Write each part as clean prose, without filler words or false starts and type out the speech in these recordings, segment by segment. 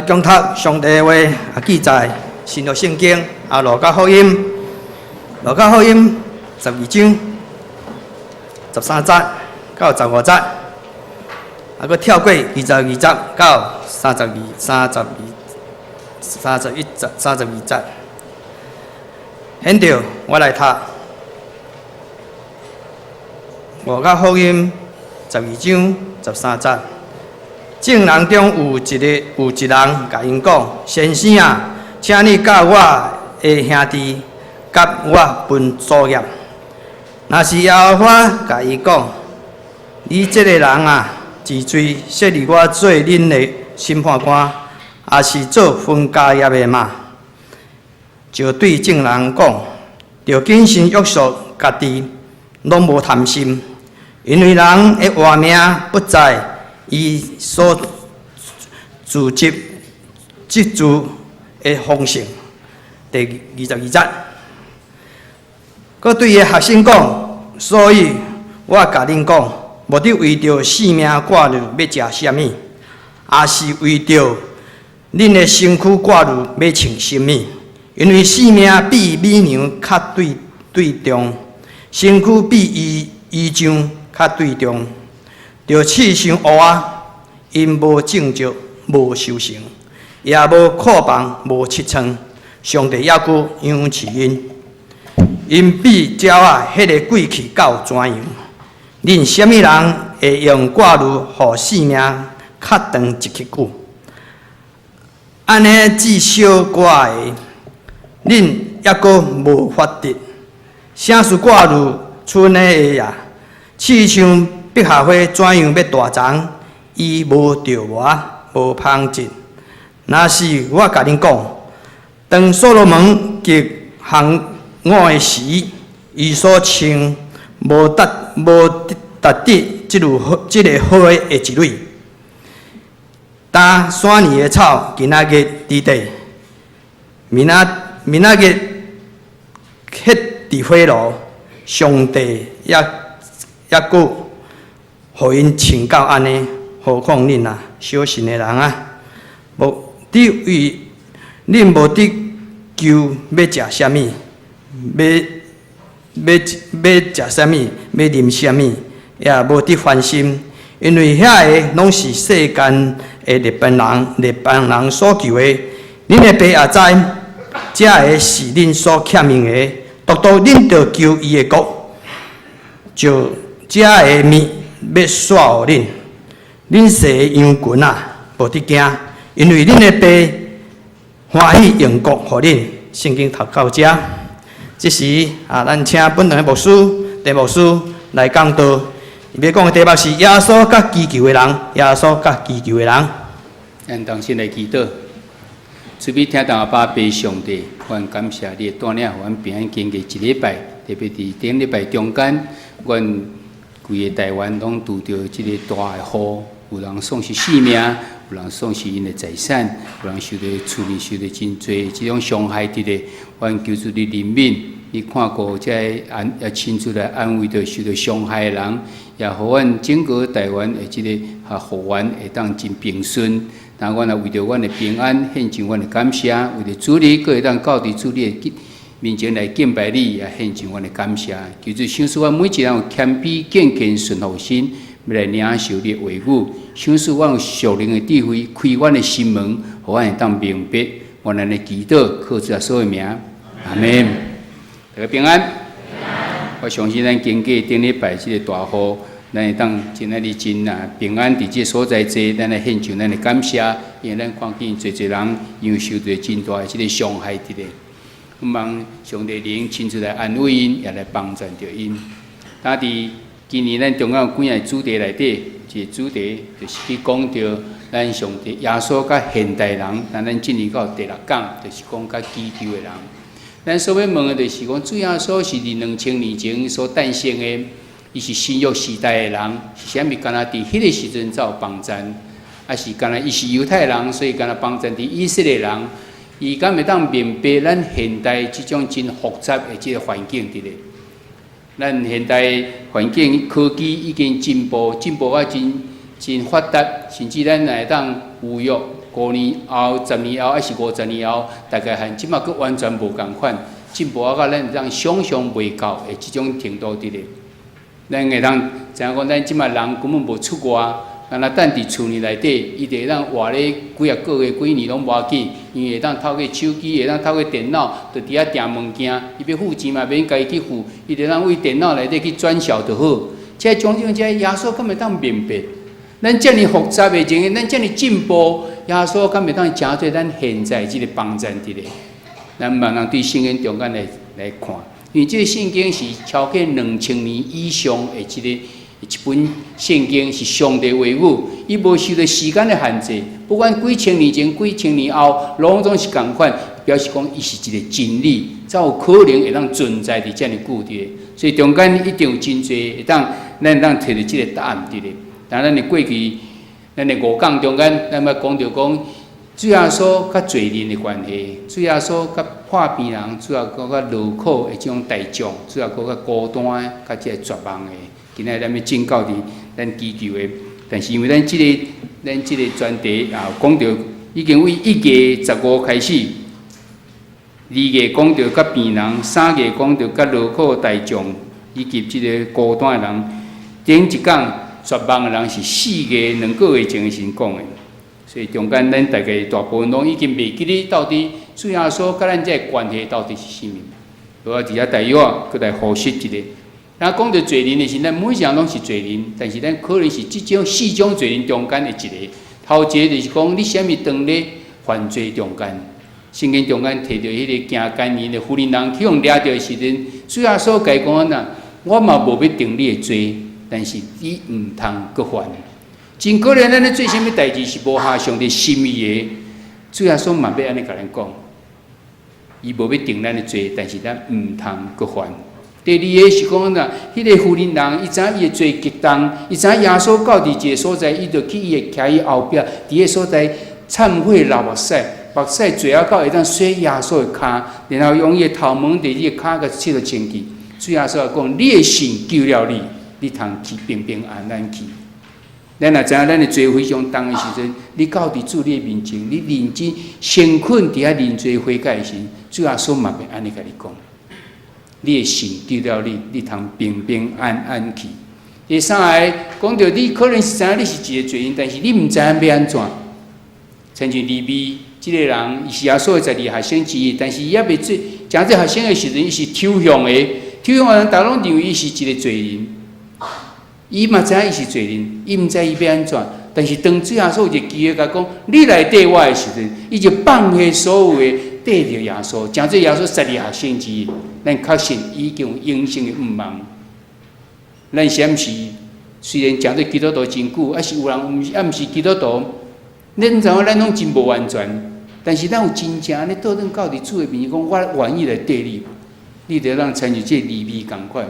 讲读上帝的话记载新约圣经路加福音12章13节到15节，搁跳过22节到31节。现着我来读路加福音12章13节。众人中有一人甲因讲：“先生啊，请你教我的兄弟甲我分作业。”若是耶和华甲伊讲：“你这个人啊，治罪设立我做恁的审判官，也是做分家业的嘛？”就对众人讲：“着谨慎约束家己，拢无贪心，因为人的活命不在伊所自执的丰盛。”第22节，佮对伊学生讲：“所以我甲恁讲，无得为着性命挂虑要食啥物，也是为着恁的身躯挂虑要穿啥物。因为性命比美娘较对重，身躯比衣裳较对重。着刺伤乌啊，因无正直，无修成，也无靠房，无七寸。上帝还佫养饲因，因比鸟啊，迄个贵气到怎样？恁什么人会用挂虑，互性命较长一刻久？安尼至少我的，恁还佫无法得。啥事挂虑剩的呀？刺伤百合花怎样要大长？伊无着磨，无芳质。若是我甲恁讲，当所罗门极行我的时，伊所穿无达得即个花的一蕊。当山泥的草，今仔日伫地，明仔日迄伫火炉，上帝也佫互因穿到安尼，何况恁啊，小信的人啊，无得为恁无得求要食啥物，要食啥物，要啉啥物，也无得烦心，因为遐个拢是世间的日本人所求的。恁的爸也知，这个是恁所欠用的，独独恁着求伊的国，就这个面要煞予恁。恁世的羊群啊，无得惊，因为恁的爸欢喜用国予恁。圣经读到这，这时咱请本堂的牧师、地牧师来讲道。伊要讲的题目是耶稣甲祈求的人，耶稣甲祈求的人。咱同心来祈祷，主必听到阿爸爸上帝，阮感谢你带领阮平安经过一礼拜，特别伫顶礼拜中间，阮规个台湾拢拄着即个大的雨，有人丧失性命，有人丧失因的财产，有人受到厝里受到真侪即种伤害伫咧。阮求主你怜悯，你看过这亲自来安慰着受到伤害的人，也互阮整个台湾的即个学员会当真平顺。那阮也为着阮的平安献上阮的感谢，为着主你，佫会当到伫主你的面前来敬拜你，也献上阮的感谢。求主赏赐阮每一人有谦卑、敬虔、顺服心，要来领受你的话语，赏赐阮有属灵的智慧，开阮的心门，互阮会当明白。我咱的祈祷，靠主耶稣的名，阿门。大家平安。我相信咱经过顶礼拜即个大雨，咱会当真爱日真平安伫即个所在坐，咱来献上咱的感谢，因为咱看见侪人因为受到真大的即个伤害伫咧。我望上帝灵亲自来安慰因，也来帮助着因。呾伫今年咱中央有几个主题内底，一个主题就是去讲着咱上帝耶稣甲现代人，但咱进入到第6讲，就是讲甲祈求的人。咱所要问的就是讲，主耶稣是2000年前所诞生的，伊是新约时代的人，是啥物？敢若伫迄个时阵才有帮衬，还是敢若伊是犹太人，所以敢若帮衬伫以色列人？伊敢会当明白咱现代即种真复杂的即个环境伫咧？咱现代环境科技已经进步啊真发达，甚至咱会当有约5年后、10年后，还是50年后，大概和即马佫完全无共款，进步啊，甲咱让想象袂到的即种程度伫咧。咱会当知影讲，咱即马人根本无出外，啊那等伫厝里内底，伊就会当活咧几啊个月、几年拢无要紧，因为会当透过手机，会当透过电脑，就伫遐订物件，伊要付钱嘛，免家己去付，伊就当为电脑内底去转销就好。即种种，即耶稣敢会当明白？咱遮尔复杂的情形，咱遮尔进步，耶稣敢会当诚做咱现在即个帮助伫咧？咱慢慢对圣经中间来看，因为这个圣经是超过2000年以上的一本圣经，是上帝话语，伊无受到时间的限制，不管几千年前、几千年后，拢总是共款，表示讲伊是一个真理，才有可能会当存在伫遮尔久伫。所以中间一定有真侪会当。咱摕到即个答案伫咧，但咱的过去，咱的5讲中间，咱要讲到讲，主耶稣甲罪人的关系，主耶稣甲破病人，主耶稣甲劳苦的即种大众，主耶稣甲孤单甲即个绝望的，今仔咱要进到伫咱基督的，但是因为咱即个专题也讲到，已经为1月15开始，2月讲到甲病人，3月讲到甲劳苦的大众，以及即个孤单的人。顶一讲绝望的人是4月2个月前先讲的，所以中间咱大概大部分拢已经袂记哩到底主耶稣甲咱这个关系到底是啥物。我伫遮大约佫来复习一下。咱讲到罪人的时，咱每一项拢是罪人，但是咱可能是即种4种罪人中间的一个。头一个就是讲你啥物当咧犯罪中间，圣经中间提到迄个行奸淫的妇人人去用掠到的时阵，主耶稣甲伊讲呐，我嘛无要定你的罪。但是你唔通搁犯，真可能咱咧做啥物代志是无合上帝心意的。主耶稣嘛要安尼甲咱讲，伊无要定咱的罪，但是咱唔通搁犯。第二个是讲呐，迄个妇人人，伊知影伊的罪极重，伊知影耶稣到伫一个所在，伊就去伊的徛伊后壁，伫个所在忏悔流目屎，目屎最后到会当洗耶稣的骹，然后用伊的头毛伫伊的骹甲拭落清气。主耶稣讲，你的信救了你。你通去平平安安去。咱也知影，咱的罪非常重的时阵，你到伫主你的面前，你认真先困伫遐认罪悔改的时，主耶稣嘛袂安尼甲你讲。你的信救了你，你通平平安安去。第三个讲到你可能是知影你是一个罪人，但是你毋知影要安怎。亲像利未即个人，伊是耶稣的12个学生之一，但是伊也未做诚这学生的时阵，伊是抽象的，抽象的人，大家拢认为伊是一个罪人。伊嘛知影伊是罪人，伊毋知伊要安怎，但是当主耶稣有一个机会甲讲，你来缀我的时阵，伊就放下所有的缀着耶稣，诚做耶稣12个学生之一。咱确信已经有永生的盼望。咱是毋是虽然诚做基督徒真久，还是有人也毋是基督徒，咱知影咱拢真无完全，但是咱有真正咧倒转到伫主的面前讲，我愿意来缀你，你着让参与这利未共款。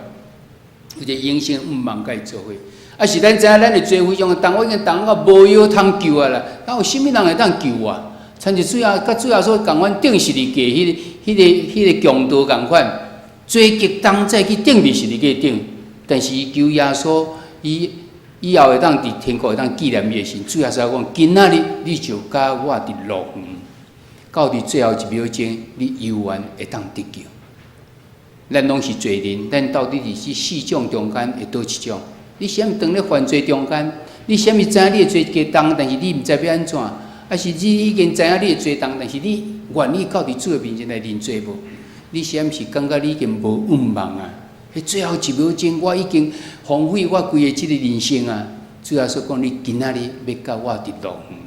有一个永生毋茫甲伊做伙，啊是咱知影咱的罪非常重，我已经重到无药通救啊啦！咱有啥物人会当救我？参照主要甲主要说共款顶12架迄个强盗共款，罪极重再去顶伫12架顶，但是伊求耶稣，伊以后会当伫天国会当纪念伊的神。主要是讲，今仔日你就甲我伫乐园，到伫最后1秒钟，你永远会当得救。咱拢是罪人，咱到底是4种中间会倒一种？你啥物当咧犯罪中间？你啥物知影你的罪加重，但是你毋知要安怎？还是你已经知影你的罪重，但是你愿意到伫主的面前来认罪无？你啥物是感觉你已经无盼望啊？迄最后1秒钟，我已经荒废我规个即个人生啊！主要说讲，你今仔日要甲我伫乐园。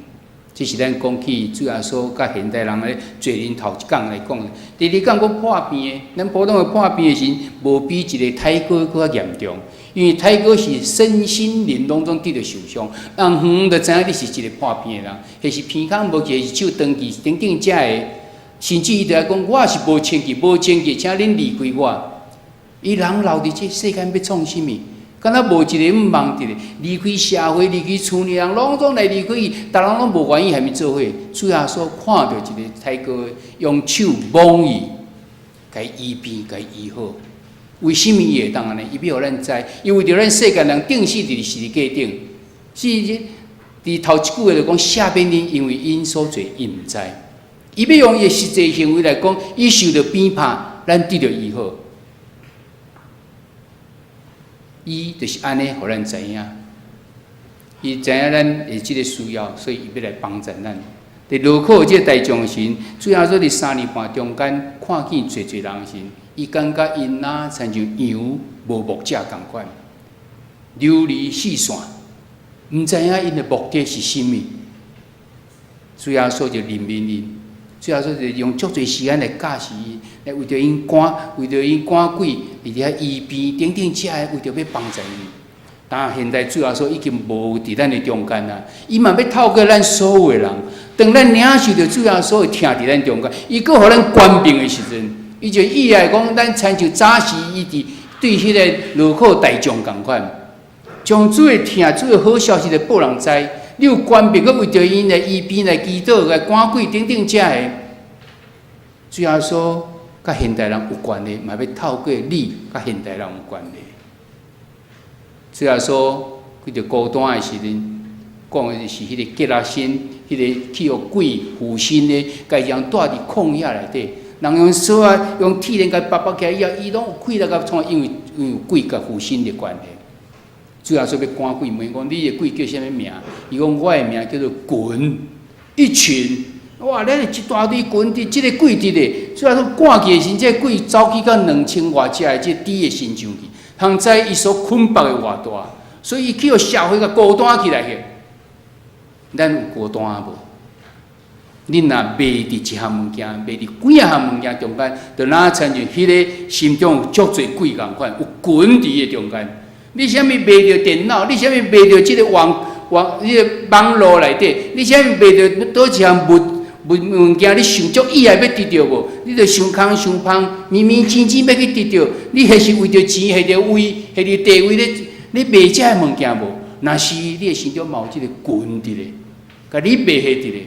这是咱讲起主耶稣甲现代人的罪人头一讲来讲。第二讲讲破病的，咱普通的破病的时，无比一个太哥搁较严重，因为太哥是身心灵拢总得着受伤，人就知影你是一个破病的人，或是鼻孔无起，手长期等等遮的，甚至伊就来讲，我是无清气，无清气，请恁离开我。伊人留伫这世间要创啥物？敢若无一个毋忙伫咧，离开社会，离开厝里人，拢总来离开伊，逐人拢无愿意下面做伙。主耶稣看到一个太哥，用手摸伊，甲伊医病，甲伊医好。为什么伊会当安尼？伊要互咱知，因为着咱世间人定死伫12架顶，是伫头一句话就讲赦免恁，因为因所做伊毋知。伊要用伊实际行为来讲，伊受到鞭挞，咱得到医好。伊就是安尼，互咱知影。伊知影咱的即个需要，所以伊要来帮助咱。伫路口即个大将神，最后说伫3年半中间，看见侪侪人时，伊感觉因哪亲像羊无牧者共款，流离四散，毋知影因的目的是甚物。最后说就怜悯因，最后说就用足侪时间来教示伊，来为着因赶鬼，伫遐医病等等遮的，为着要帮助因。但现在最后说已经无伫咱的中间啦，伊嘛要透过咱所有的人，当咱领受着最后所有听伫咱中间，伊搁互咱官兵的时阵，伊就意来讲，咱亲像早时伊伫对迄个路口大将共款，将主的听主的好消息来报人知。你有官兵，搁为着因来医病、来祈祷、来赶鬼等等遮的，最后说甲现代人有关的，嘛要透过你甲现代人有关的。最后说，佢着孤单的时阵，讲的就是迄个吉拉星，迄个去互鬼附身的，家人住伫旷野内底，人用手啊用铁链甲拔起来以后，伊拢有气力甲创，因为有鬼甲附身的关系。最后说要赶鬼，问讲你的鬼叫啥物名？伊讲我的名叫做群，一群。哇！咱一大堆群伫，即个鬼伫咧，最后说赶去的时，即个鬼走去到2000外只的即猪的身上去。通知伊所捆绑的偌大，所以伊去互社会甲孤单起来个。咱有孤单无？恁若卖伫一项物件，卖伫几啊项物件中间，就哪亲像迄个心中有足侪鬼共款，有滚伫个中间。你啥物卖着电脑？你啥物卖着即个网络内底？你啥物卖着倒一项物件？你想足意来要得到无？你着想空想芳，明明真真要去得到，你迄是为着钱，迄着位，迄着地位咧，你卖遮个物件无？若是你的心中嘛有即个群伫咧，甲你卖迄伫咧，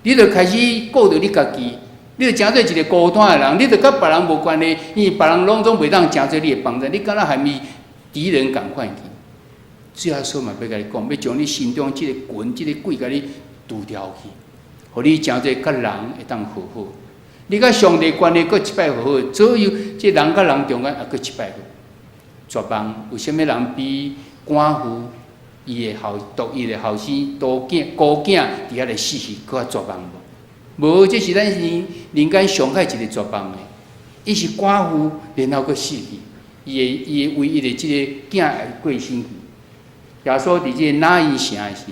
你着开始顾着你家己，你着诚做一个孤单的人，你着甲别人无关系，因为别人拢总袂当诚做你的帮助，你敢若还咪敌人共款去？最后说嘛，要甲你讲，要将你心中即个群、即个鬼，甲你除掉去。互你诚侪甲人会当和好，你甲上帝关系搁一摆和好，左右即人甲人中间也搁一摆好。绝望有啥物人比寡妇伊的后生孤囝伫遐来死去，搁较绝望无？无，这是咱人间上海一个绝望的。伊是寡妇，然后搁死去，伊的唯一的即个囝会过身去。耶稣伫即个拿因城的时，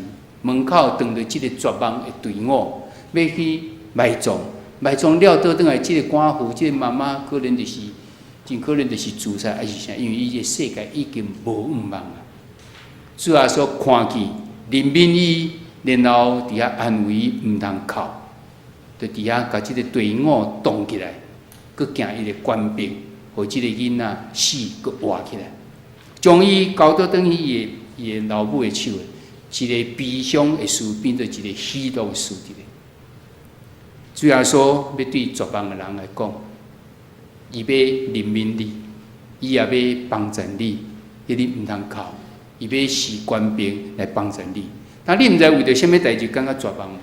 门口等着即个绝望的队伍。要去埋葬了倒转来，即个寡妇、即个妈妈，可能就是真可能就是自杀，还是啥？因为伊个世界已经无希望啊。主要说看见怜悯伊，然后伫遐安慰伊，毋通哭，就伫遐甲即个队伍动起来，佮行伊个官兵，互即个囡仔死，佮活起来，将伊交到等于伊个老母的手，一个悲伤的事变做一个喜乐的事伫咧。主要说要对绝望的人来讲，伊要怜悯你，伊也要帮助你，迄你毋通哭，伊要使官兵来帮助你。但你毋知为着啥物代志感觉绝望无？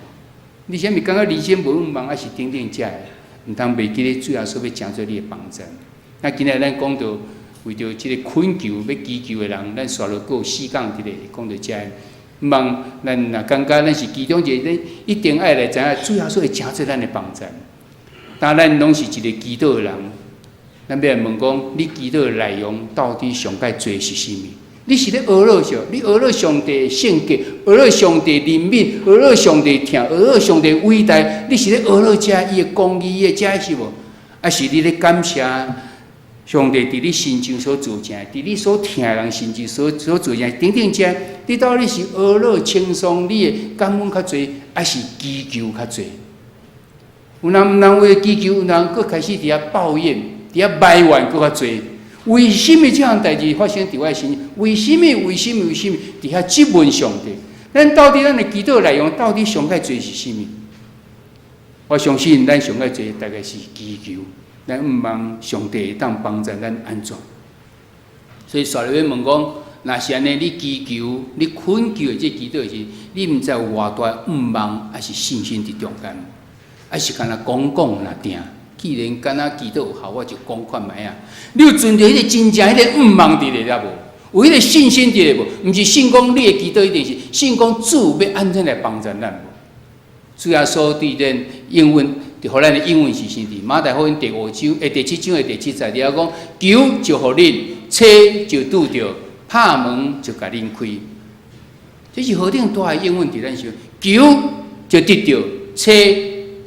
你啥物感觉人生无希望，还是等等遮的？毋通袂记咧，主要说要诚做你的帮助。那今日咱讲到为着即个困求要祈求的人，咱刷落有4讲伫咧，讲到遮的。毋望咱若感觉咱是其中一个，咱一定爱来知影，主要说会诚做咱的帮助。但咱拢是一个祈祷的人，咱要来问讲，你祈祷的内容到底上界做是甚物？你是咧学了啥？你学了上帝的性格，学了上帝怜悯，学了上帝听，学了上帝伟大。你是咧学了遮伊的公义，伊的遮是无？还是你咧感谢上帝伫你心中所做成，伫你所听的人心中所做成等等遮？你到底是学了轻松你的感恩较侪，还是祈求较侪？有人为了祈求，有人佫开始伫遐抱怨，伫遐埋怨佫较侪。为什么这样代志发生伫我身上？为什么？伫遐质问上帝？咱到底咱的祈祷内容到底上界做是甚物？我相信咱上界做大概是祈求，咱毋望上帝会当帮助咱安怎。所以刷入去问讲，若是安尼，你祈求、你恳求的这祈祷是，你毋知有偌大愿望，还是信心伫中间，还是干那讲若定。既然敢若祈祷有效，我就讲看卖啊！你有存着迄个真正迄个愿望伫咧了无？有迄个信心伫咧无？毋是信讲你的祈祷一定是信讲主要安怎来帮助咱无？主耶稣伫咱应允，互咱的应允是啥？伫马太福音第7章的第7节，你讲求就互恁，找就拄着，拍门就甲恁开。这是何等大的应允伫咱身？求就得着，找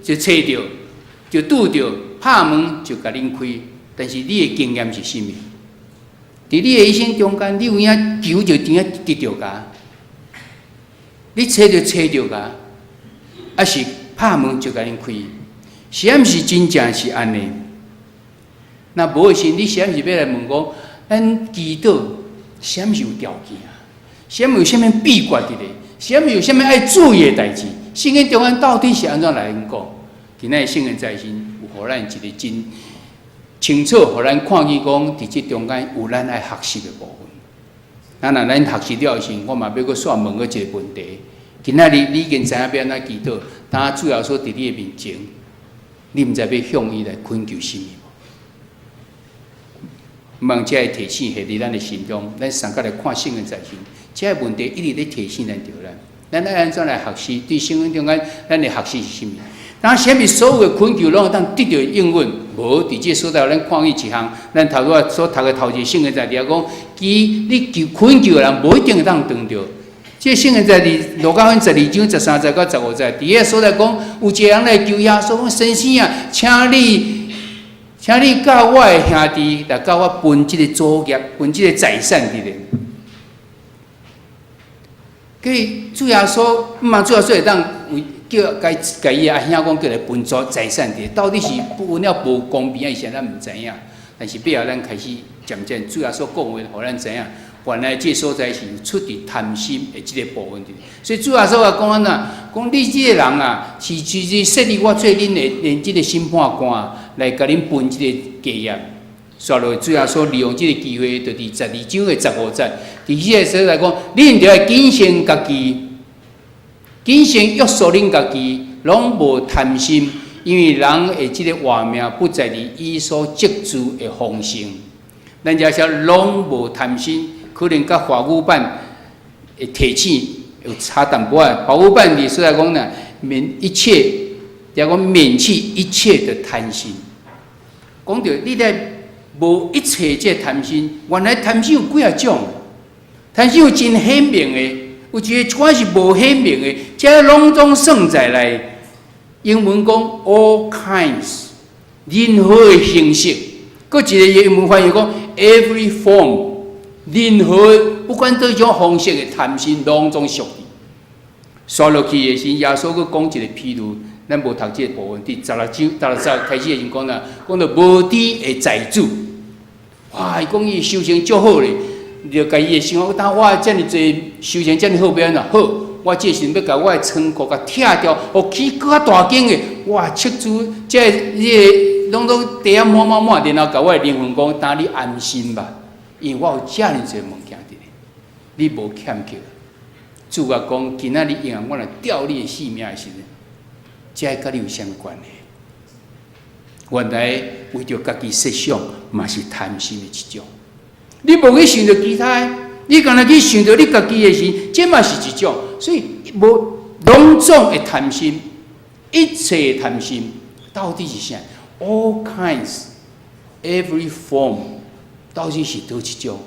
就找着，就拄着，拍门就甲恁开。但是你的经验是啥物？伫你的一生中间，你有影求就定得着噶，你找就找着噶，还是拍门就甲恁开？是毋是真正是安尼？那无的时，你是毋是要来问讲，咱祈祷是毋是有条件啊？是毋是有啥物秘诀伫咧？是毋是有啥物爱注意的代志？圣经中间到底是安怎来讲？今仔圣经在身有互咱一个真清楚，互咱看见讲，伫这中间有咱爱学习的部分。若咱学习了时，我嘛要阁煞问一个问题：今仔日你已经知影要安怎祈祷，当主要说伫你的面前，你毋知要向伊来恳求啥物无？望这个提醒下伫咱的心中，咱三角来看圣经在身，这个问题一直咧提醒咱着咱。咱爱安怎来学习？对圣经中间，咱的学习是啥物？当啥物所有的恳求拢会当得到应允？无，伫这所在咱看见一项，咱头拄所读的头一圣经在底下讲，你求恳求的人无一定会当得到。这圣经在路加福音12章13节到15节，伫个所在讲，有一个人来求耶稣讲：先生啊，请你教我的兄弟来教我分这个祖业，分这个财产伫咧。所以主耶稣，主耶稣会当叫家伊阿兄讲叫来分作财产伫，到底是分了无公平，还是咱毋知影？但是背后咱开始渐渐，主耶稣讲话，互咱知影，原来这所在是出伫贪心的这个部分伫。所以主耶稣也讲安怎，讲你这个人啊，是设立我做恁的连这个审判官，来甲恁分这个基业。刷落主耶稣利用这个机会，就伫12章的15节，伫这个所在讲，恁着要谨慎家己。谨慎约束恁家己，拢无贪心，因为人的这个活命不在于伊所积聚的丰盛。咱遮写拢无贪心，可能甲华语版的提醒有差淡薄仔。华语版里所在讲呢，免一切，要讲免去一切的贪心。讲到你在无一切这贪心，原来贪心有几啊种？贪心有真显明的。有一个款是无显明的，这拢总算在内。英文讲 all kinds， 任何的形式。搁一个英文翻译讲 every form， 任何不管对种方式的贪心，拢总属于。刷落去的是耶稣搁讲一个譬如，咱无读这个部分，伫16章开始的时讲啦，讲到无知的财主，哇！伊讲伊修行足好咧。就家己会想，当我遮尔济修行遮尔好，要安怎好？我这是要甲我的仓库甲拆掉，互起搁较大间的，哇！斥资这个拢都地啊满，然后甲我的灵魂讲，当你安心吧，因为我有遮尔济物件伫咧，你无欠缺。主啊讲，今仔日因为我来吊你的性命的时阵，这甲你有啥关系？原来为着家己设想，嘛是贪心的一种。你无去想着其他，你干那去想着你家己的事，这嘛是一种。所以无拢总的贪心，一切的贪心到底是啥 ？All kinds, every form， 到底是倒一种？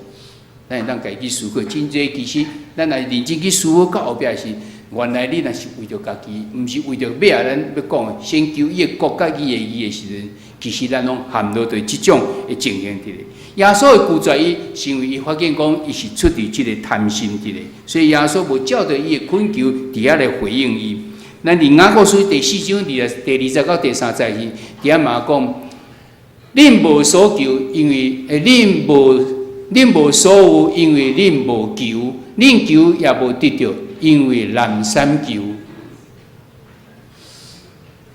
咱会当家己思考，真济其实咱若认真去思考到后壁是，原来你若是为着家己，毋是为着尾啊咱要讲的，先求伊的国家伊的义的时阵，其实咱拢陷落对即种的情形伫咧。耶稣会拒绝伊，是因为伊发现讲伊是出于即个贪心伫咧，所以耶稣无照着伊的恳求伫遐来回应伊。咱伫雅各书第4章第20到第30节，伫遐嘛讲，恁无所求，因为恁无所有，因为恁无求，恁求也无得到，因为懒散求。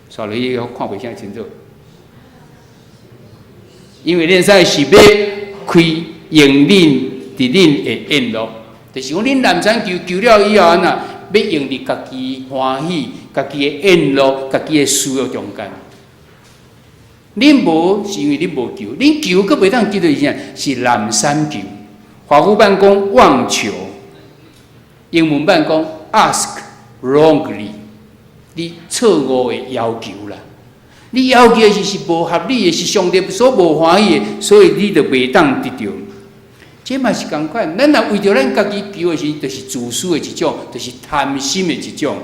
所以要看袂啥清楚。因为恁使是要开用恁伫恁的宴乐，就是讲恁南山求了以后安那，要用伫家己欢喜、家己的宴乐、家己的需要中间。恁无是因为恁无求，恁求阁袂当得到啥？是南山求。华语版讲妄求，英文版讲 ask wrongly， 你错误的要求啦。你要求的是无合理的，是上帝所无欢喜的，所以你就袂当得到。这嘛是共款，咱若为着咱家己求的是，就是自私的一种，就是贪心的一种。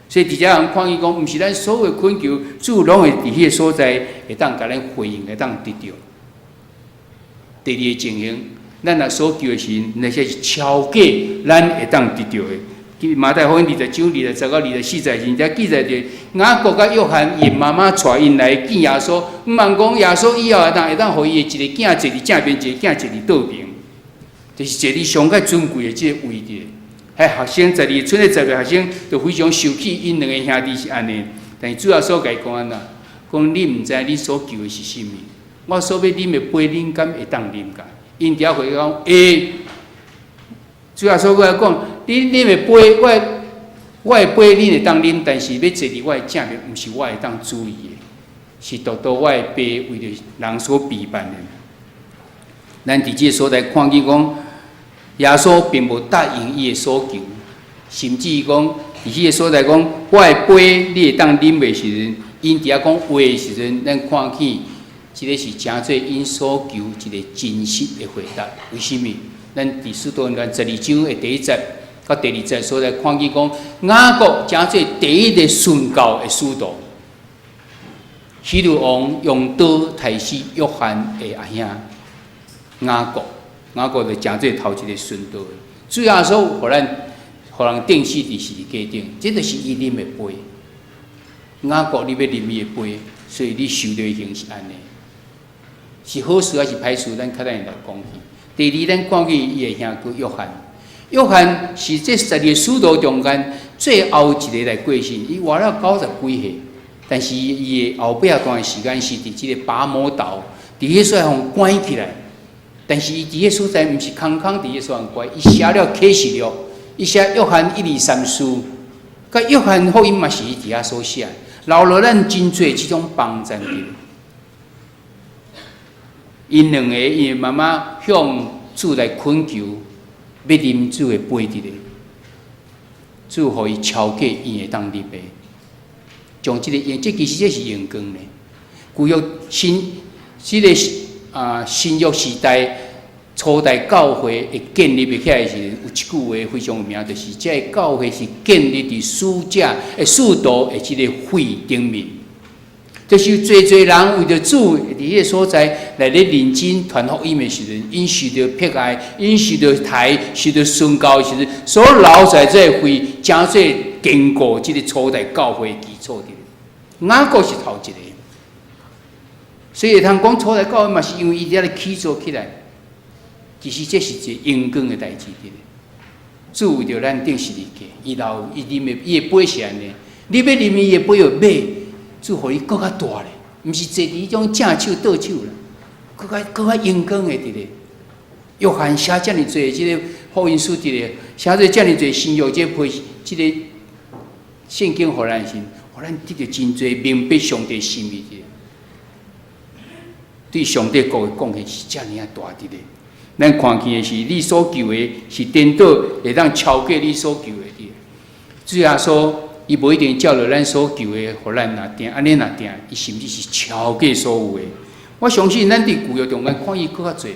所以伫遮人看伊讲，毋是咱所有恳求，主拢会伫迄个所在会当甲咱回应，会当得到。第二个情形，咱若所求的是那些是超过咱会当得到的。马太福音29章20到24节，人家记载着雅各甲约翰因妈妈带因来见耶稣，毋茫讲耶稣以后会当互伊的一个囝坐伫正边，一个囝坐伫倒边，就是坐伫上界尊贵的即个位置。学生12村的10个学生就非常受气，因两个兄弟是安尼。但是主要所甲伊讲安那，讲你毋知你所求的是甚物，我所要啉的杯，恁敢会当啉甲？因伫遐回讲会。主要所甲讲。恁的杯，我的杯恁会当啉，但是要坐伫我的正面，毋是我会当注意的，是独独我的杯为着人所备办的。咱伫即个所在看见讲，耶稣并无答应伊的所求，甚至伊讲伫即个所在讲，我的杯你会当啉的时阵，因伫遐讲话的时阵，咱看见即个是诚侪因所求一个真实的回答。为甚物？咱伫使徒行传12章的第1节。到第2节所在看见讲，雅各诚侪第一个殉教的使徒，希律王用刀杀死约翰的阿兄雅各，雅各就诚侪头一个殉道的。主要说，互人定死伫十字架顶，这就是伊啉的杯。雅各你要啉伊的杯，所以你受到的刑是安尼，是好事还是歹事？咱较等下来讲去。第二，咱看见伊的兄叫约翰。约翰是这12个使徒中间最后一个来过身，伊活了90几岁，但是伊的后壁段时间是伫即个拔摩岛，伫迄所在互关起来。但是伊伫迄所在毋是空伫迄所在关，伊写了启示录，伊写约翰1、2、3书，甲约翰福音嘛是伊伫遐所写，留落咱真侪即种帮助着。因两个因妈妈向主来恳求。要啉主的杯伫咧，主互伊超过伊会当啉的，将即个用，即其实这是用光咧。旧约即个新约时代初代教会会建立起来时，有一句话非常有名，就是这个教会是建立伫使徒的即个血顶面。就是侪人为着主伫迄个所在来咧认真传福音的时阵，因受着迫害，因受着受着宣教的时阵，所留在这个会诚侪坚固即个初代教会的基础伫。雅各是头一个，所以会通讲初代教会嘛，是因为伊伫遐起造起来。其实这是一个荣光的代志伫咧。主为着咱定十字架，伊啉的伊的杯是安尼，你要啉伊的杯要买。主互伊搁较大咧，毋是坐伫迄种正手倒手啦，搁较阳光的伫咧。约翰写遮尔侪即个福音书伫咧，写做遮尔侪新约即个即个圣经互咱先，互咱得到真侪明白上帝心意的。对上帝国的贡献是遮尔啊大伫咧。咱看见的是你所求的，是颠倒会当超过你所求的伫。主耶稣。伊无一定照着咱所求的，互咱若定，安尼若定，伊甚至是超过所有的。我相信咱伫旧约中间看伊搁较侪。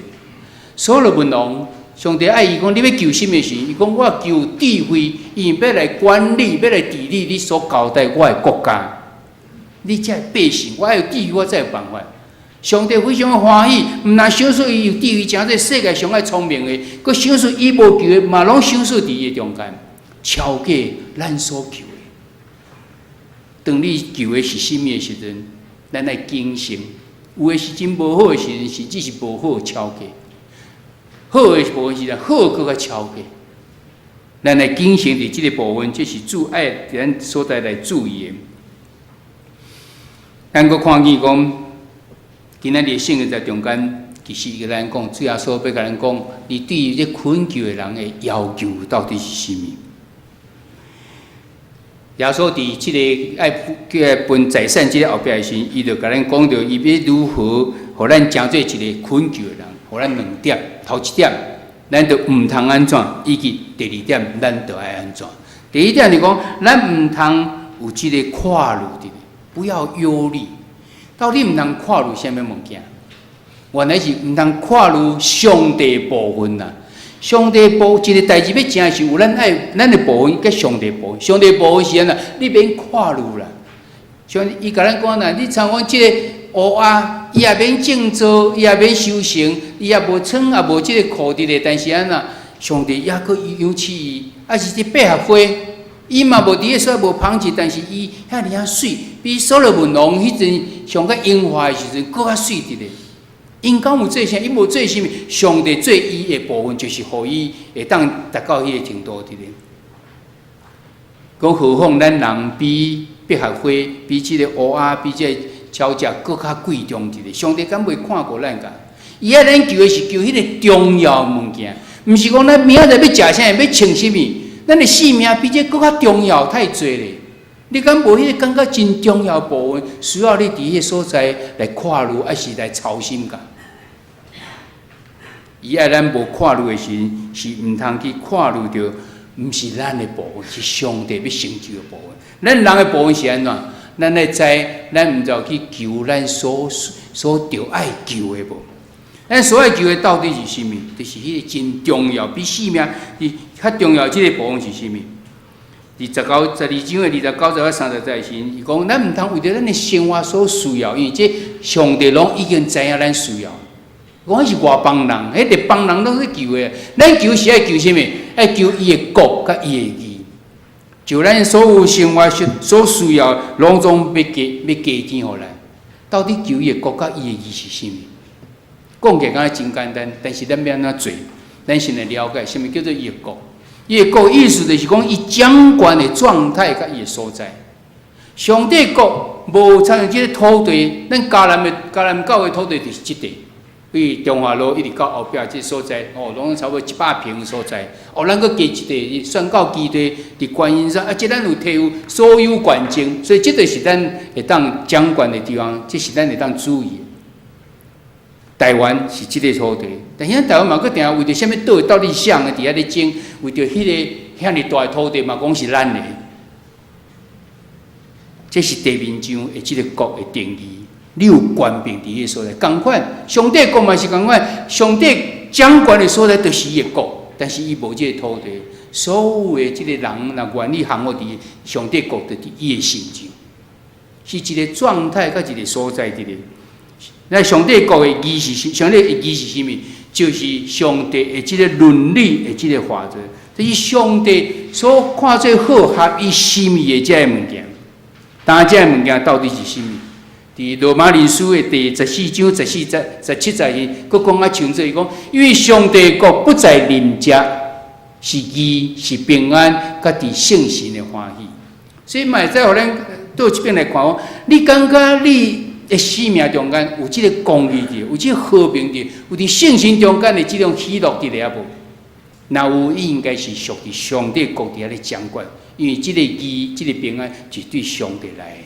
所罗门王，上帝爱伊讲，你要求什么时？伊讲我求智慧，伊要来管理，要来治理你所交代我的国家。你才百姓，我要有智慧，我才有办法。上帝非常欢喜，毋但想说伊有智慧，诚侪世界上爱聪明的，佮想说伊无求的，嘛拢想说伫伊中间，超过咱所求。当你求的是甚物的时阵，咱来谨慎。有的时阵无好的时阵，甚至是无好超过；好的部分时阵，好搁较超过。咱来谨慎伫即个部分，这是主爱伫咱所在来注意的。咱搁看见讲，今仔日圣经在中间其实伊甲咱讲，主耶稣要甲咱讲，你对于这困求的人的要求到底是甚物？耶稣伫即个爱分财产即个后壁的时，伊就甲咱讲到，伊要如何互咱成做一个困求的人，互咱两点，头一点，咱就毋通安怎，以及第二点，咱就爱安怎。第一点是讲，咱毋通有即个跨入的，不要忧虑。到底毋通跨入啥物物件？原来是毋通跨入上帝部分啦。上帝部一个代志要成是有咱的部分，甲上帝部分。上帝部分是安怎？你免跨入啦。像伊甲咱讲啦，你像讲即个乌鸦，伊也免种植，伊也免收成，伊也无创，也无即个库伫咧。但是安怎？上帝也阁养起伊，啊是一百合花，伊嘛无伫咧说无芳气，但是伊遐尔啊水，比所罗门王迄阵上较樱花的时阵搁较水伫咧。因敢有做啥？伊无做啥物？上帝做伊的部分，就是互伊会当达到迄个程度伫咧。讲何况咱人比百合花，比即个乌鸦，比即个鸟只搁较贵重伫咧。上帝敢袂看过咱甲？伊爱咱求的是求迄个重要物件，毋是讲咱明仔载要食啥，要穿啥物，咱的性命比这搁较重要太济咧。你敢无迄个感觉真重要部分，需要你伫迄个所在来跨入，还是来操心甲？伊爱咱无跨入的时，是毋通去跨入着，毋是咱的部分，是上帝要成就的部分。咱人的部分是安怎？咱来知，咱毋就去求咱所着爱求的无。咱所爱求的到底是啥物？就是迄个真重要，比性命较重要。即个部分是啥物？12章的29、30节时，伊讲咱毋通为着咱的生活所需要，因为这上帝拢已经知影咱需要。我是外邦人，迄个邦人拢去求的。咱求是爱求啥物？爱求伊的国甲伊的义，就咱所有生活所需要，拢总要加添互咱。到底求伊的国甲伊的义是啥物？讲起来敢若真简单，但是咱要安怎做？咱先来了解什么叫做伊的国。伊的国意思就是讲伊掌权的状态甲伊的所在。上帝国无参像即个土地，咱迦南教的土地就是即地。比中华路一直到后壁即所在，拢差不多100平的所在。咱搁加一地宣告基地伫观音山，即咱有提有所有权证，所以即就是咱会当掌权的地方，即是咱会当注意的。台湾是即个土地，但是咱台湾嘛，搁定为着啥物岛到底谁的伫遐咧争？为着迄个遐尼大的土地嘛，讲是咱的。这是地面上的即个国的定义。你有权柄伫迄个所在，共款上帝国嘛是共款，上帝掌权的所在就是伊的国，但是伊无即个土地，所有的即个人若愿意降服伫上帝国，就是伊的成就，是一个状态甲一个所在伫咧。那上帝国的义是上帝的义是啥物？就是上帝的即个伦理的即个法则，这是上帝所看做好合伊心意的即个物件。但即个物件到底是啥物？伫罗马人书的第14章17节，佮讲啊，像这伊讲，因为上帝国不在人家，是义，是平安，甲伫圣神的欢喜。所以，卖再互咱倒一边来看哦，你感觉你的生命中间有即个公义伫，有即个和平伫，有伫圣神中间的即种喜乐伫咧无？若有，伊应该是属于上帝国伫遐咧掌管，因为即个义、即个平安是对上帝来的。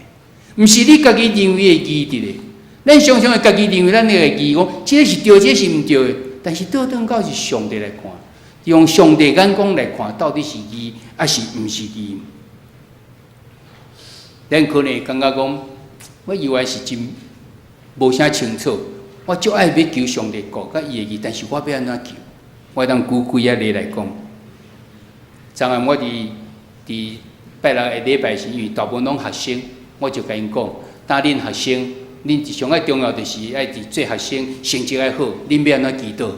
毋是你家己认为的义伫咧，咱常常会家己认为咱那个义，讲这是对，这是毋对的。但是倒转到是上帝来看，用上帝眼光来看，到底是义还是毋是义？咱可能感觉讲，我以为是真无啥清楚，我足爱要求上帝国甲伊的义，但是我要安怎求？我当举几个例来讲。昨下我伫拜六的礼拜时，因为大部分拢学生。我就甲因讲，当恁学生，恁上爱重要就是爱伫做学生，成绩爱好，恁要安怎祈祷？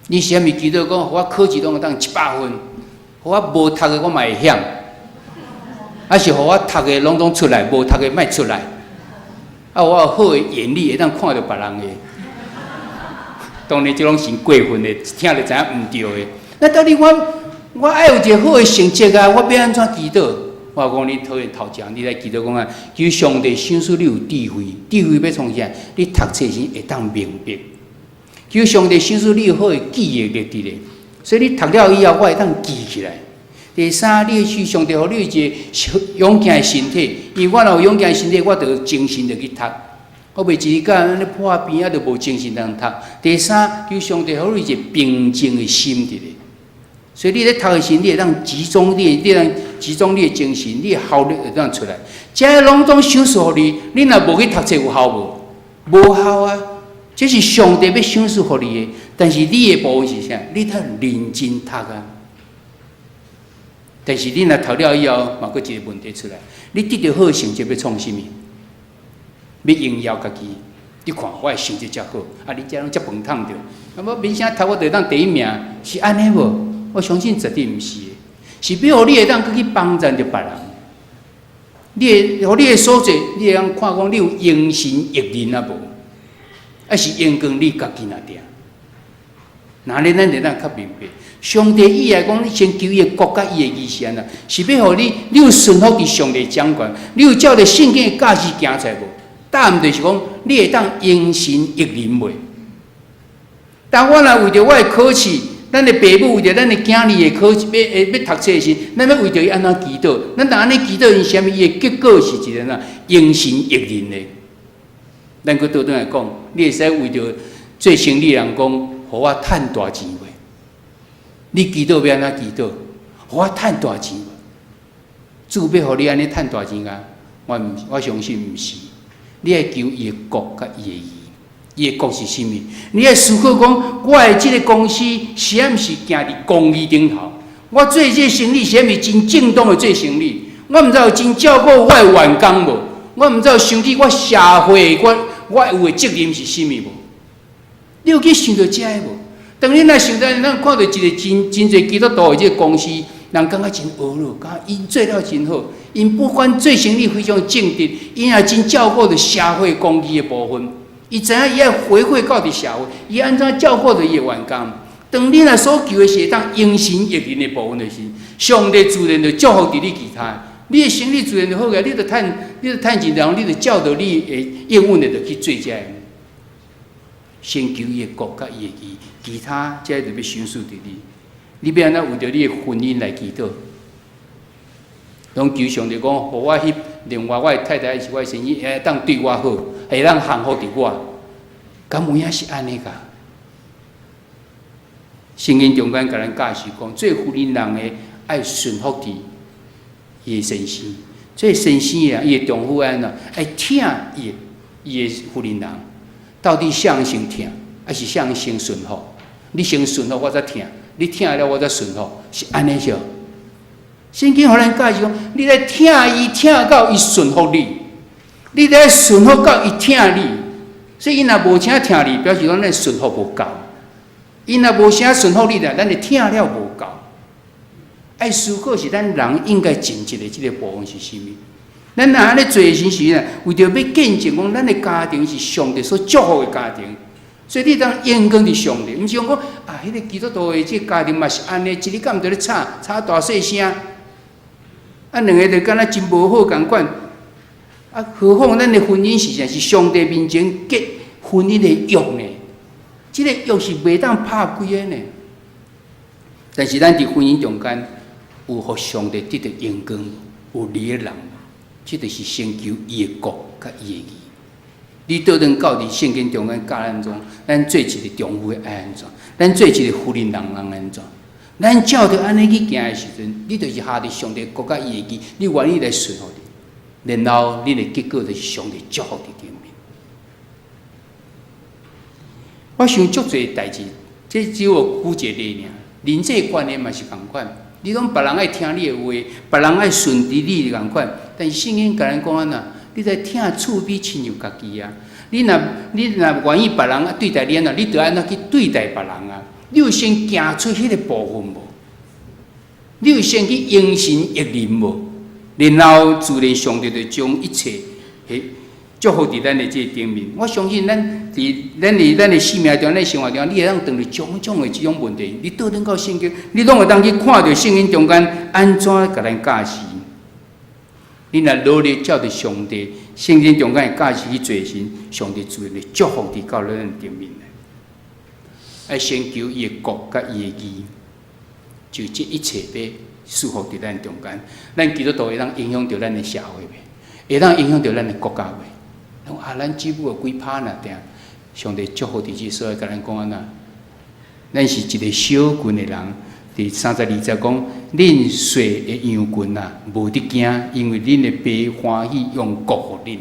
你是安尼祈祷讲，互我考试拢会当100分，互我无读的我嘛会晓，还是互我读的拢出来，无读的莫出来？我有好的眼力会当看到别人的。当然，这拢是过分的，听就知影毋对的。那到底我爱有一个好的成绩啊，我要安怎祈祷？我讲你讨厌头前，你来祈祷讲啊，求上帝赏赐你有智慧，智慧要从啥？你读册时会当明白，求上帝赏赐你好的记忆力伫咧，所以你读了以后，我会当记起来。第三，你去上帝互你一个勇健的身体，因为我若有勇健的身体，我就精神就去读。我袂一日安尼破病啊，就无精神通读。第三，求上帝互你一个平静的心伫咧。所以你咧读的时，你会当集中你的精神，你的效率会当出来。这些拢总赏赐互你，你若无去读册有效无？无效啊！这是上帝要赏赐互你的，但是你的部分是啥？你通认真读啊！但是你若读了以后，嘛佫一个问题出来：你得到好成绩要创啥物？要荣耀家己？你看我的成绩遮好，啊，你遮拢遮饭桶着，啊，我明星读我就当第一名，是安尼无？我相信绝对毋是的，是要互你会当佫去帮助着别人。你会，互你的所做，你会当看讲你有用心益人啊无？还是用光你家己那点？那咧，咱就当较明白。上帝意来讲，你先求伊的国甲伊的义是安那？是要互你有顺服伫上帝掌权，你有照着圣经的价值行出来无？答案就是讲，你会当用心益人袂？当我若为着我的考试，咱的父母为着咱的囝儿的考试要读册时，咱要为着伊安怎祈祷？咱当安尼祈祷，因啥物？伊的结果是一个用心益人的。咱佫倒转来讲，你会使为着做生意人讲，互我趁大钱袂？你祈祷要安怎祈祷？互我趁大钱袂？主要互你安尼趁大钱啊？我相信毋是。你要求伊的国甲伊的义，伊的国是啥物？你要思考讲，我的即个公司是毋是行伫公义顶头？我做这生意是毋是真正当的做生意？我毋知有真照顾我的员工无？我毋知有想起我社会我有的责任是啥物无？你有去想到这个无？当你若想到，咱看到一个真侪基督徒的这个公司，人感觉真恶咯，感觉因做了真好，因不管做生意非常正直，因也真照顾着社会公益的部分。伊知影伊要回馈到伫社会，伊安怎照顾着伊的员工。当你若所求的是当用心益人的部分，就是上帝自然就祝福伫你其他。你的生意自然就好个，你就趁钱，然后你就照着你的应允的就去做这个。先求伊的国甲伊的义，其他这就要赏赐伫你。你要安怎为着你的婚姻来祈祷？拢求上帝讲，互我翕另外我的太太是我的先生，会当对我好，会当幸福伫我。敢有影是安尼个？圣经中间甲咱教示讲，做妇人人的爱顺服伫伊的先生，做先生啊，伊的丈夫安怎爱听伊的妇人人，到底谁人先听，还是谁人先顺服？你先顺服，我才听；你听了，我才顺服，是安尼少？圣经互咱教示讲，你来听伊，听到伊顺服你；你来顺服到伊听你。所以，伊若无啥听你，表示讲咱顺服无够；伊若无啥顺服你啦，咱就听了无够。爱思考是咱人应该尽一个即个部分是啥物？咱若安尼做时呢，为着要见证讲咱的家庭是上帝所祝福的家庭，所以你当眼光伫上帝，毋是讲啊，迄个基督徒的即个家庭嘛是安尼，一日到毋着咧吵大细声，啊，两个就敢若真无好共款。啊，何况咱的婚姻是啥？是上帝面前结婚姻的约呢？即个约是袂当拍开的呢。但是咱伫婚姻中间有互上帝得到阳光，有利的人，即就是先求伊的国甲伊的义。你倒转到伫圣经中间教咱怎？咱做一个丈夫的爱安怎？咱做一个妇人人安怎？咱照着安尼去行的时阵，你就是下伫上帝国甲伊的义，你愿意来顺服。然后，你的结果就是上帝祝福伫顶面。我想足侪代志，这只有举一个例尔。人际观念嘛是共款，你讲别人爱听你的话，别人爱顺伫你共款。但是圣经甲咱讲安那，你在听厝比亲像家己啊。你若愿意别人对待你安那，你就安那去对待别人啊。你有先行出迄个部分无？你有先去用心益人无？然后自然上帝就将一切祝福伫咱的这顶面。我相信咱的生命中、咱生活中，你会当当着种种的这种问题，你倒转到圣经，你拢会当去看到圣经中间安怎甲咱教示。你若努力照着上帝圣经中间的教示去做时，上帝自然会祝福伫到咱的顶面。要先求伊的国甲伊的义，就这一切要束缚伫咱中间。咱基督徒会当影响到咱的社会袂？会当影响到咱的国家袂？讲啊，咱只不过几拍若定，上帝祝福伫即所在，甲咱讲安那，咱是一个小群的人。第32节讲，恁岁的羊群啊，无得惊，因为恁的爸欢喜用国互恁。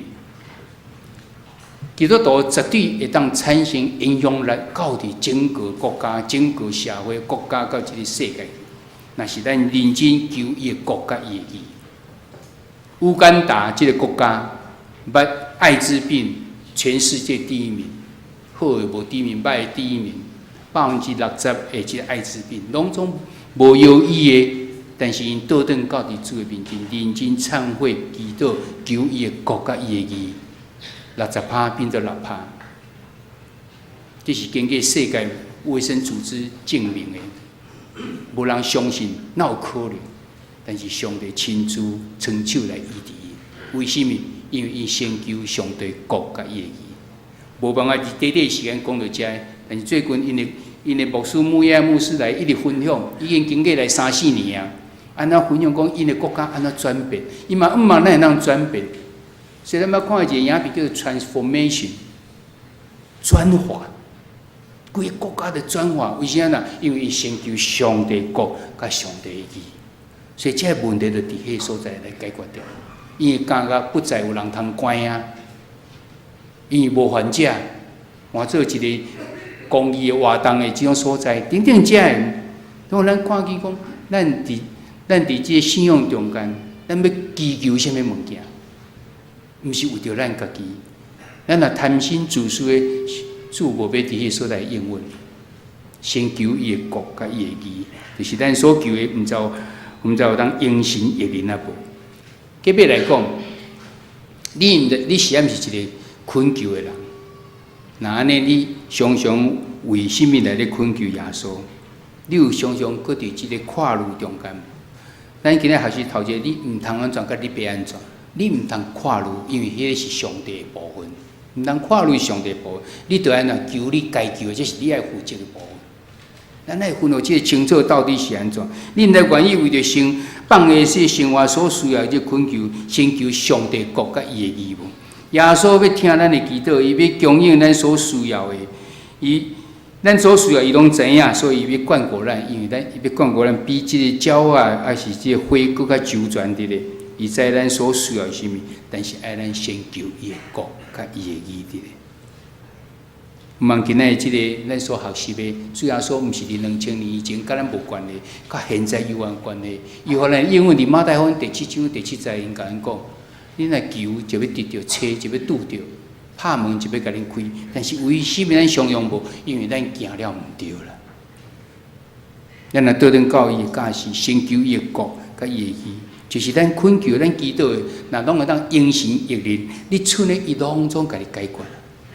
基督徒绝对会当产生影响力，到伫整个国家、整个社会、国家到这个世界。那是咱认真求伊的国家伊的义。乌干达这个国家，捌艾滋病全世界第一名，好的无第一名，歹的第一名，60%的这个艾滋病，拢总无有意的，但是因倒转到伫主的面前，认真忏悔、祈祷，求伊的国家伊的义。60%变做6%，这是经过世界卫生组织证明的，无人相信，哪有可能？但是上帝亲自伸手来医治伊，为什么？因为伊先求上帝国甲伊的义。无办法，短短时间讲到遮，但是最近因的牧师牧师来一直分享，已经经过来3-4年啊，安怎分享讲因的国家安怎转变，伊嘛毋茫咱会当转变。所以咱要看一个影片叫做 transformation， 转化，规个国家的转化。为啥呢？因为伊先求上帝国甲上帝的义，所以这个问题就伫迄个所在来解决掉。因为感觉不再有人通关啊，因为无犯者，换做一个公益的活动的这种所在，等等遮的，donc咱看见讲，咱伫这个信仰中间，咱要祈求什么物件？毋是为着咱家己，咱若贪心自私的，主无要伫迄所在应允。先求伊的国甲伊的义，就是咱所求的，毋知有当应神应灵啊无？隔壁来讲，你是毋是一个困求的人？那安尼，你常常为什么来咧困求耶稣？你有常常搁伫即个跨路中间？咱今日学习头一个，你毋通安怎，甲你别安怎？你毋通跨路，因为迄个是上帝的部分，毋通跨入上帝的部分。你着安怎求你该求的，这是你爱负责的部分。咱爱分到这个清楚到底是安怎？你毋愿意为着放下这生活所需要的这困求，先求上帝国甲伊的义务。耶稣要听咱的祈祷，伊要供应咱所需要的，咱所需要伊拢知影，所以伊要眷顾咱，因为伊要眷顾咱，比这个鸟啊，还是这个花更较周全的咧。伊知咱所需要是啥物，但是爱咱先求伊的国甲伊的义的咧。毋茫今仔即个咱所学习的，主要说毋是伫2000年以前，甲咱无关系，甲现在有关系。伊互咱因为伫马太福音第7章第7节，因甲咱讲，你若求就要得到，找就要拄着，拍门就要甲恁开。但是为什么咱常用无？因为咱行了毋对啦。咱若倒转到伊的教示，先求伊的国甲伊的义。就是咱困求、咱祈祷的，若拢会当应神应灵，你剩的伊拢总甲你解决，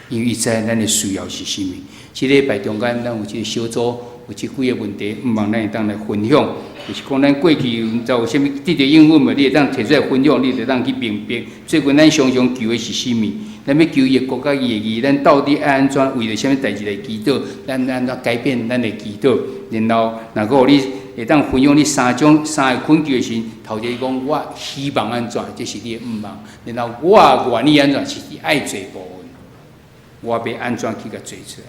因为伊知咱的需要是啥物。即礼拜中间，咱有即个小组，有即几个问题，毋茫咱会当来分享。就是讲咱过去毋知有啥物得到应允无，你会当摕出来分享，你会当去明白。最近咱常常求的是啥物？咱要求伊国家伊的义，咱到底爱安怎为着啥物代志来祈祷？咱安怎改变咱的祈祷？然后，若个你会当分享你三个困求的时，头一个讲我希望安怎，这是你的毋望；然后我愿意安怎，是你爱做部分。我要安怎去甲做出来？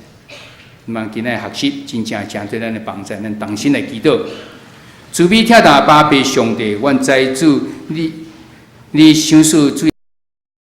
毋茫今仔学习真正对咱的帮助，咱同心来祈祷。慈悲疼大巴别上帝，愿在主你享受主。